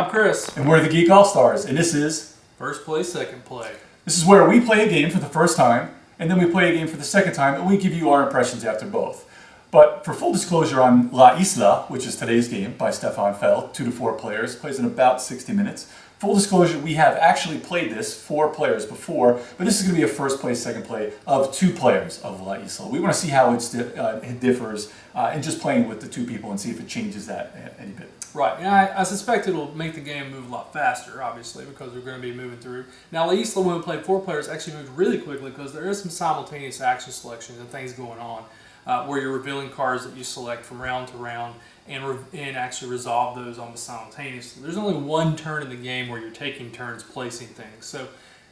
I'm Chris. And we're the Geek All-Stars, and this is First Play, Second Play. This is where we play a game for the first time, and then we play a game for the second time, and we give you our impressions after both. But for full disclosure on La Isla, which is today's game by Stephan Feld, 2 to 4 players, plays in about 60 minutes. Full disclosure, we have actually played this 4 players before, but this is going to be a first play, second play of 2 players of La Isla. We want to see how it differs in just playing with the 2 people and see if it changes that any bit. Right, and I suspect it'll make the game move a lot faster, obviously, because we're going to be moving through. Now, La Isla, when we played 4 players, actually moved really quickly because there is some simultaneous action selections and things going on where you're revealing cards that you select from round to round and actually resolve those almost simultaneously. There's only 1 turn in the game where you're taking turns placing things. So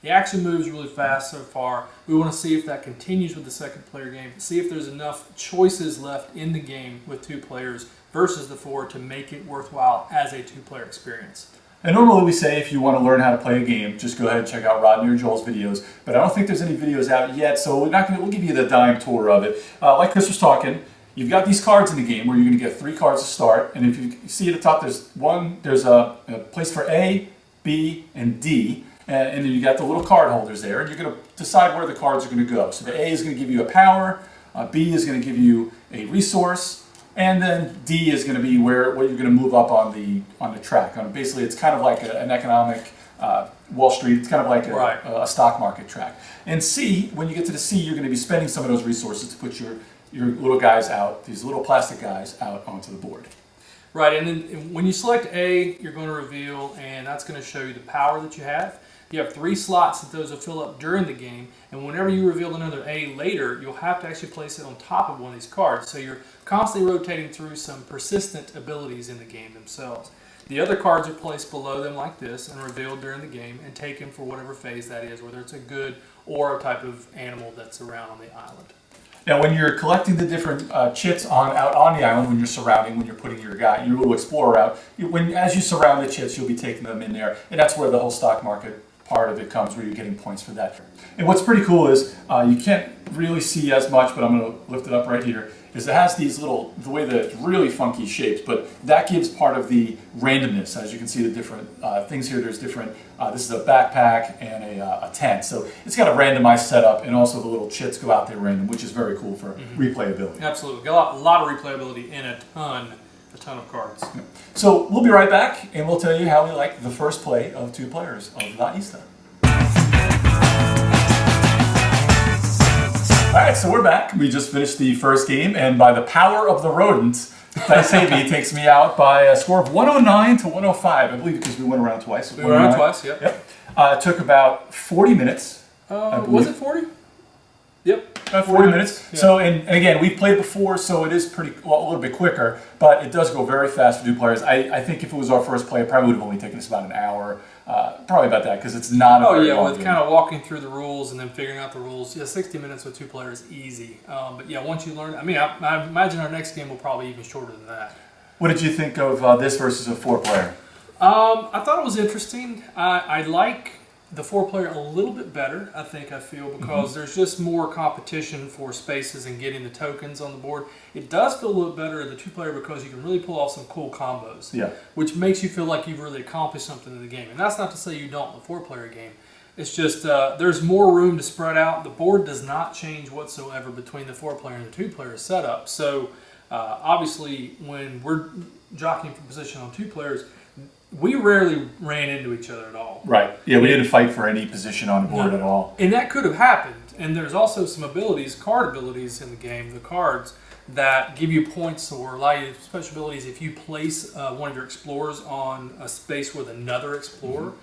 the action moves really fast so far. We want to see if that continues with the second player game, see if there's enough choices left in the game with 2 players versus the 4 to make it worthwhile as a 2-player experience. And normally we say if you want to learn how to play a game, just go ahead and check out Rodney or Joel's videos. But I don't think there's any videos out yet, so we'll give you the dime tour of it. Like Chris was talking, you've got these cards in the game where you're going to get 3 cards to start. And if you see at the top, there's a place for A, B, and D. And then you got the little card holders there, and you're going to decide where the cards are going to go. So the A is going to give you a power, B is going to give you a resource, and then D is going to be what you're going to move up on the track. Basically, it's kind of like an economic Wall Street. It's kind of like a stock market track. And C, when you get to the C, you're going to be spending some of those resources to put your little guys out, these little plastic guys out onto the board. Right, and then when you select A, you're going to reveal, and that's going to show you the power that you have. You have 3 slots that those will fill up during the game, and whenever you reveal another A later, you'll have to actually place it on top of one of these cards. So you're constantly rotating through some persistent abilities in the game themselves. The other cards are placed below them like this and revealed during the game and taken for whatever phase that is, whether it's a good or a type of animal that's around on the island. Now, when you're collecting the different chits out on the island, when you're putting your little explorer out, as you surround the chits, you'll be taking them in there, and that's where the whole stock market part of it comes, where you're getting points for that. And what's pretty cool is you can't really see as much, but I'm going to lift it up right here. Is it has these the way that it's really funky shapes, but that gives part of the randomness. As you can see, the different things here. There's different. This is a backpack and a tent, so it's got a randomized setup, and also the little chits go out there random, which is very cool for replayability. Absolutely, got a lot of replayability in a ton of cards. So we'll be right back, and we'll tell you how we like the first play of 2 players of La Isla. All right, so we're back. We just finished the first game, and by the power of the rodents, Dice AB takes me out by a score of 109 to 105. I believe because we went around twice. We went around twice, yep. It took about 40 minutes. Was it 40? Yep. About 40 minutes. Yeah. So, and again, we've played before, so it is a little bit quicker, but it does go very fast for 2 players. I think if it was our first play, it probably would have only taken us about an hour. Probably about that, because it's not a very long with game. kind of walking through the rules and then figuring out the rules. Yeah, 60 minutes with 2 players is easy. But yeah, once you learn, I imagine our next game will probably be even shorter than that. What did you think of this versus a 4-player? I thought it was interesting. I like the 4-player a little bit better, I feel, because there's just more competition for spaces and getting the tokens on the board. It does feel a little better in the 2-player because you can really pull off some cool combos, which makes you feel like you've really accomplished something in the game. And that's not to say you don't in the 4-player game. It's just there's more room to spread out. The board does not change whatsoever between the 4-player and the 2-player setup. So obviously, when we're jockeying for position on 2 players, we rarely ran into each other at all. Right. Yeah, we didn't fight for any position on the board at all. And that could have happened. And there's also some card abilities in the game, the cards, that give you points or allow you special abilities if you place one of your explorers on a space with another explorer.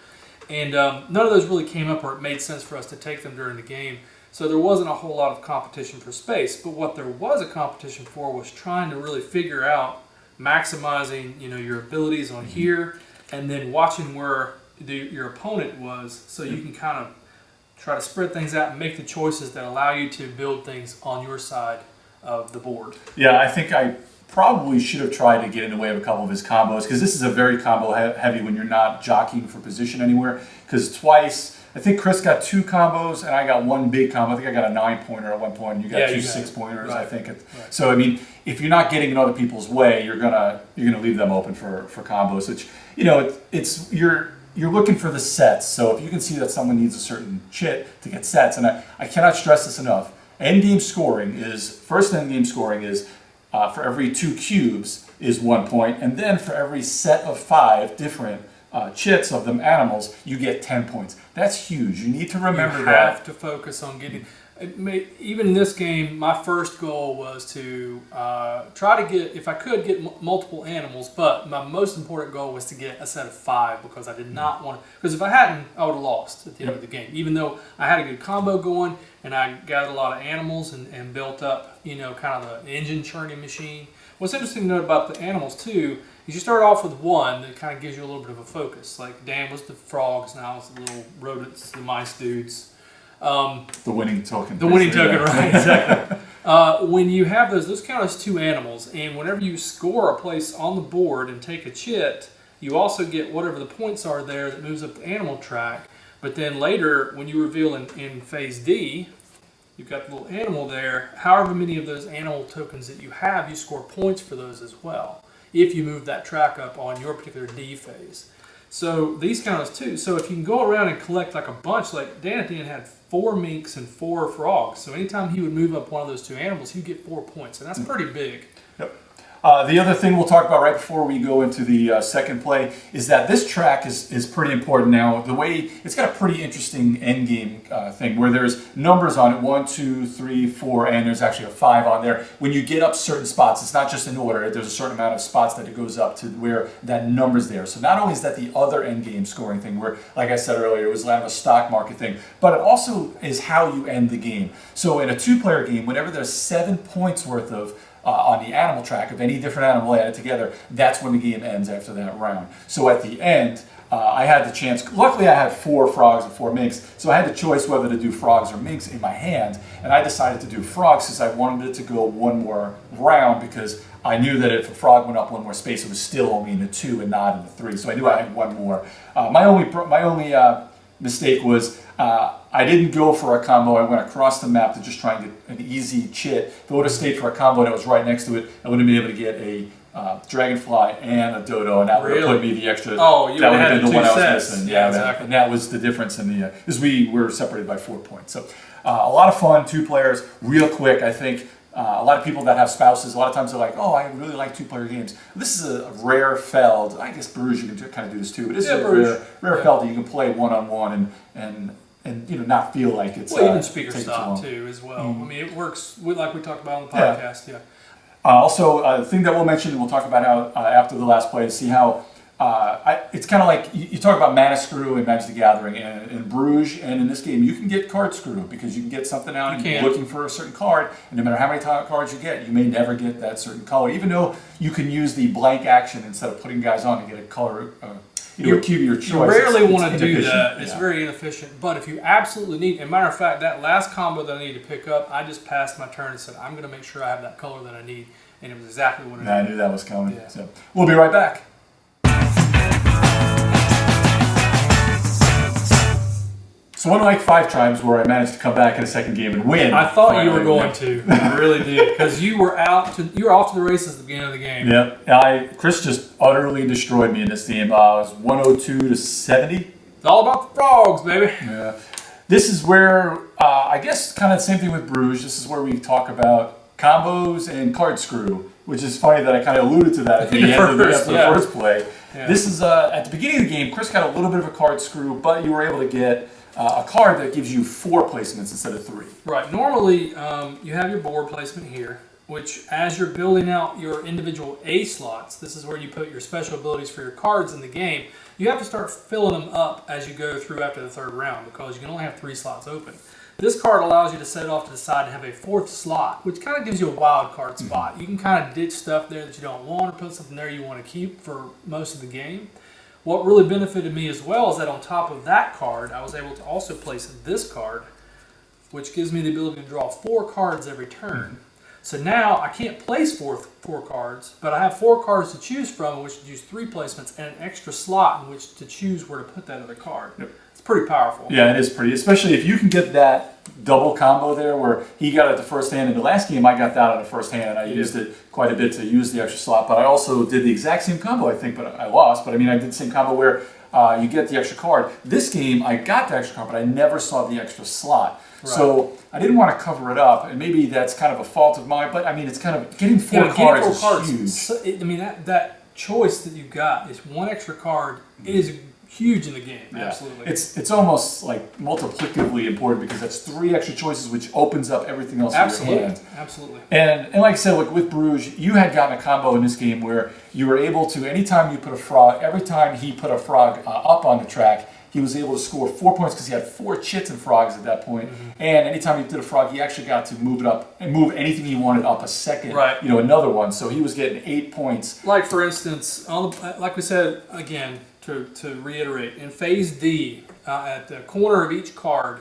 And none of those really came up or it made sense for us to take them during the game. So there wasn't a whole lot of competition for space. But what there was a competition for was trying to really figure out maximizing your abilities on here, and then watching where your opponent was, so you can kind of try to spread things out and make the choices that allow you to build things on your side of the board. Yeah, I think I probably should have tried to get in the way of a couple of his combos, because this is a very combo heavy when you're not jockeying for position anywhere, because twice I think Chris got 2 combos and I got 1 big combo. I think I got a 9-pointer at one point. And you got Yeah, 2 you got it. 6-pointers, Right. I think. Right. So I mean, if you're not getting in other people's way, you're gonna leave them open for combos. Which it's you're looking for the sets. So if you can see that someone needs a certain chit to get sets, and I cannot stress this enough. First end game scoring is for every 2 cubes is 1 point, and then for every set of 5 different chits of them animals, you get 10 points. That's huge. You need to remember you that. have to focus on getting. Even in this game, my first goal was to try to get, if I could, get multiple animals. But my most important goal was to get a set of 5 because I did not want to. Because if I hadn't, I would have lost at the end of the game. Even though I had a good combo going and I gathered a lot of animals and built up, kind of the engine churning machine. What's interesting to note about the animals too is you start off with 1 that kind of gives you a little bit of a focus. Like Dan was the frogs, now it's the little rodents, the mice dudes. The winning token. The winning token, right? Exactly. When you have those count as 2 animals, and whenever you score a place on the board and take a chit, you also get whatever the points are there that moves up the animal track. But then later, when you reveal in phase D, you've got the little animal there. However many of those animal tokens that you have, you score points for those as well, if you move that track up on your particular D phase. So these count as 2. So if you can go around and collect like a bunch, like Dan at the end had 4 minks and 4 frogs. So anytime he would move up one of those 2 animals, he'd get 4 points, and that's pretty big. Yep. The other thing we'll talk about right before we go into the second play is that this track is pretty important now. The way it's got a pretty interesting end game thing where there's numbers on it, 1, 2, 3, 4, and there's actually a 5 on there. When you get up certain spots, it's not just in order. There's a certain amount of spots that it goes up to where that number's there. So not only is that the other end game scoring thing where, like I said earlier, it was kind of a stock market thing, but it also is how you end the game. So in a 2-player game, whenever there's 7 points worth of on the animal track of any different animal added together, that's when the game ends after that round. So at the end, I had the chance, luckily I had 4 frogs and 4 minks, so I had the choice whether to do frogs or minks in my hand, and I decided to do frogs because I wanted it to go 1 more round because I knew that if a frog went up 1 more space, it was still only in the 2 and not in the 3, so I knew I had 1 more. My only mistake was I didn't go for a combo. I went across the map to just try and get an easy chit. If I would have stayed for a combo that was right next to it, I would have been able to get a dragonfly and a dodo, and that would have put me the extra. Oh, you that would have been had the one I was sets. missing. Yeah, Yeah, exactly. and that was the difference in the because we were separated by 4 points. So a lot of fun, 2 players, real quick. I think a lot of people that have spouses, a lot of times they're like, "Oh, I really like 2-player games." This is a rare Feld. I guess Bruges, you can kind of do this too, but this is a rare Feld that you can play one-on-one and not feel like it's even speaker taking stop too as well. I mean, it works like we talked about on the podcast. Yeah. Also, the thing that we'll mention, and we'll talk about how after the last play, to see how it's kind of like you talk about mana screw in Magic the Gathering, and in Bruges, and in this game, you can get card screw because you can get something out and you're looking for a certain card, and no matter how many cards you get, you may never get that certain color, even though you can use the blank action instead of putting guys on to get a color. A cube of your choice. You rarely want to do that. Yeah. It's very inefficient. But if you absolutely need, as a matter of fact, that last combo that I needed to pick up, I just passed my turn and said, I'm going to make sure I have that color that I need. And it was exactly what I needed. I knew that was coming. Yeah. So we'll be right back. So unlike 5 times where I managed to come back in a second game and win. I thought you were going to. I really did. Because you were off to the races at the beginning of the game. Yeah. Chris just utterly destroyed me in this game. It was 102-70. It's all about the frogs, baby. Yeah. This is where, I guess kind of the same thing with Bruges. This is where we talk about combos and card screw, which is funny that I kind of alluded to that at the end of the first play. Yeah. This is, at the beginning of the game, Chris got a little bit of a card screw, but you were able to get a card that gives you 4 placements instead of 3. Right. Normally, you have your board placement here, which as you're building out your individual A slots, this is where you put your special abilities for your cards in the game. You have to start filling them up as you go through after the 3rd round because you can only have 3 slots open. This card allows you to set it off to the side and have a 4th slot, which kind of gives you a wild card spot. You can kind of ditch stuff there that you don't want or put something there you want to keep for most of the game. What really benefited me as well is that on top of that card, I was able to also place this card, which gives me the ability to draw 4 cards every turn. So now I can't place four cards, but I have 4 cards to choose from, in which to use 3 placements, and an extra slot in which to choose where to put that other card. Yep. It's pretty powerful. Yeah, it is pretty, especially if you can get that double combo there where he got it the first hand. In the last game, I got that on the first hand. I used it quite a bit to use the extra slot, but I also did the exact same combo, I think, but I lost. But I mean, I did the same combo where you get the extra card. This game, I got the extra card, but I never saw the extra slot. Right. So I didn't want to cover it up, and maybe that's kind of a fault of mine, but I mean, it's kind of, getting four cards is huge. So, I mean, that choice that you got is one extra card is huge in the game. Yeah. Absolutely. It's almost like multiplicatively important because that's 3 extra choices, which opens up everything else Absolutely. in your hand. Absolutely. And like I said, like with Bruges, you had gotten a combo in this game where you were able to, anytime you put a frog, every time he put a frog up on the track, he was able to score 4 points because he had 4 chits and frogs at that point. Mm-hmm. And anytime he did a frog, he actually got to move it up and move anything he wanted up a second, right. Another one. So he was getting 8 points. Like for instance, like we said again, to reiterate, in phase D, at the corner of each card,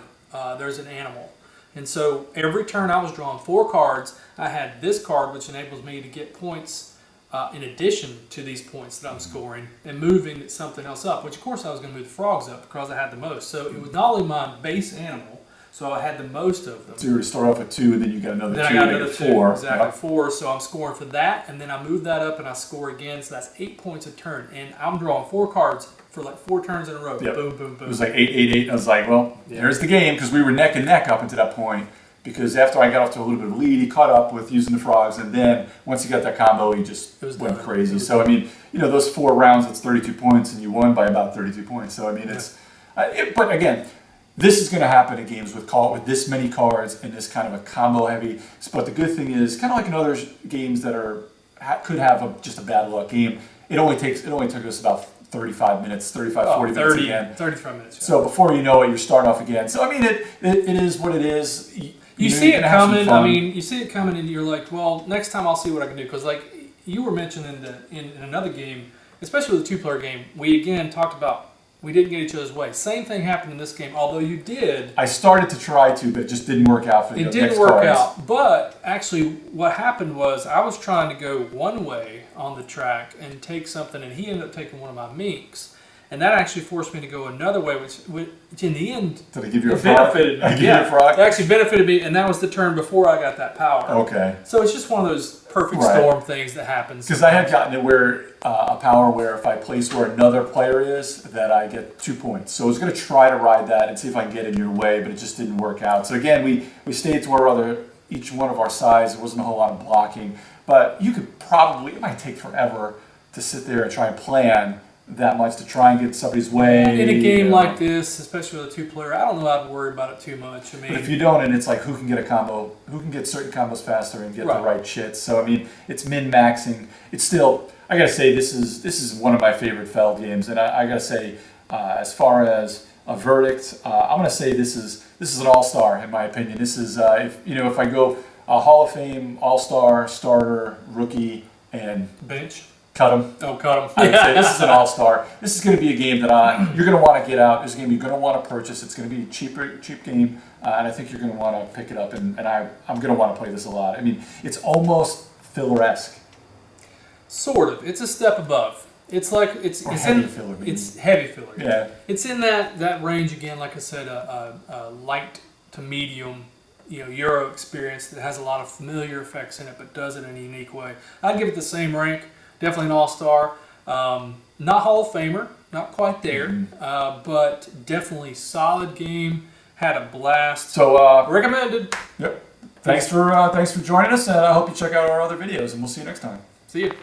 there's an animal. And so every turn I was drawing 4 cards, I had this card which enables me to get points in addition to these points that I'm scoring and moving something else up, which of course I was going to move the frogs up because I had the most. So it was not only my base animal, so I had the most of them. So you were to start off with 2 and then you got another 2 I got another 4. Exactly, Yep. 4. So I'm scoring for that, and then I move that up and I score again, so that's 8 points a turn. And I'm drawing 4 cards for like 4 turns in a row. Yep. Boom, boom, boom. It was like 8, 8, 8. And I was like, well, there's the game, because we were neck and neck up until that point. Because after I got off to a little bit of a lead, he caught up with using the frogs, and then once he got that combo, he just went crazy. So I mean, those 4 rounds, it's 32 points, and you won by about 32 points. So I mean, but again, this is going to happen in games with this many cards and this kind of a combo heavy. But the good thing is, kind of like in other games that could have just a bad luck game, it only took us about 35 minutes, 40 minutes again. 35 minutes. Yeah. So before you know it, you're starting off again. So I mean, it is what it is. You see it coming. I mean, you see it coming, and you're like, well, next time I'll see what I can do. Because like you were mentioning in another game, especially with a 2-player game, we again talked about we didn't get each other's way. Same thing happened in this game, although you did. I started to try to, but it just didn't work out for the next cards. It didn't work out. But actually, what happened was I was trying to go one way on the track and take something, and he ended up taking one of my minks. And that actually forced me to go another way, which in the end did it give you a frog? Benefited me. Yeah, it actually benefited me, and that was the turn before I got that power. Okay. So it's just one of those perfect storm things that happens. Because I had gotten it where a power where if I place where another player is, that I get 2 points. So I was going to try to ride that and see if I can get it in your way, but it just didn't work out. So again, we stayed to each one of our sides. There wasn't a whole lot of blocking, but you could probably, it might take forever to sit there and try and plan that much to try and get somebody's way. In a game like this, especially with a 2-player, I don't know how to worry about it too much. I mean, but if you don't, and it's like who can get a combo, who can get certain combos faster and get the right chits. So I mean, it's min-maxing. It's still, I gotta say, this is one of my favorite Feld games, and I gotta say, as far as a verdict, I'm gonna say this is an all-star in my opinion. This is if I go Hall of Fame, all-star, starter, rookie, and bench. Cut him. Oh, cut him. I'd say this is an all-star. This is going to be a game that you're going to want to get out. This is a game you're going to want to purchase. It's going to be a cheap game, and I think you're going to want to pick it up. And I'm going to want to play this a lot. I mean, it's almost filler-esque. Sort of. It's a step above. It's like it's heavy filler. Maybe. It's heavy filler. Yeah. It's in that range again. Like I said, a light to medium. Euro experience that has a lot of familiar effects in it, but does it in a unique way. I'd give it the same rank. Definitely an all-star. Not Hall of Famer, not quite there, but definitely solid game. Had a blast. So recommended. Yep. Thanks for joining us, and I hope you check out our other videos, and we'll see you next time. See you.